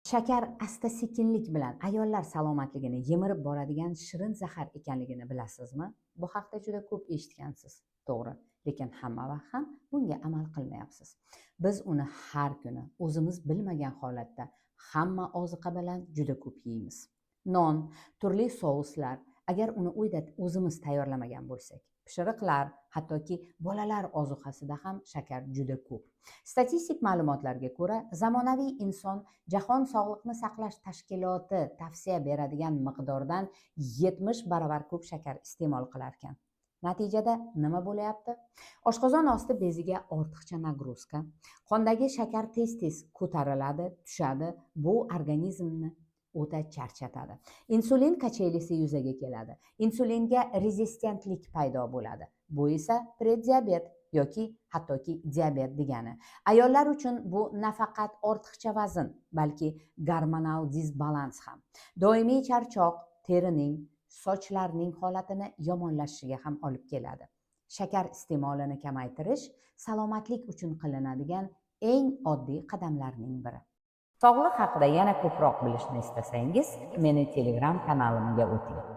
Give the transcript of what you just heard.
Shakar asta-sekinlik bilan ayollar salomatligini yemirib boradigan shirin zahar ekanligini bilasizmi? Bu haqda juda ko'p eshitgansiz, to'g'ri, lekin hamma vaqt ham bunga amal qilmayapsiz. Biz uni har kuni o'zimiz bilmagan holatda hamma oziqa bilan juda ko'p yeymiz. Non, turli souslar, agar uni uyda o'zimiz tayyorlamagan bo'lsak, pishiriqlar, hattoki bolalar ozuqasida ham shakar juda ko'p. Statistik ma'lumotlarga ko'ra, zamonaviy inson Jahon Sog'liqni saqlash tashkiloti tavsiya beradigan miqdordan 70 baravar ko'p shakar iste'mol qilar ekan. Natijada nima bo'layapti? Oshqozon osti beziga ortiqcha nagruzka, qondagi shakar tez-tez ko'tariladi, tushadi. Bu organizmni o'ta charchatadi. Insulin kacheylisi yuzaga keladi. Insulinga rezistentlik paydo bo'ladi. Bu esa prediabet yoki hattoki diabet degani. Ayollar uchun bu nafaqat ortiqcha vazn, balki gormonal disbalans ham. Doimiy charchoq terining, sochlarning holatini yomonlashishiga ham olib keladi. Shakar iste'molini kamaytirish salomatlik uchun qilinadigan eng oddiy qadamlarning biri. Sog'liq haqida yana ko'proq bilishni istasangiz, meni Telegram kanalimga o'ting.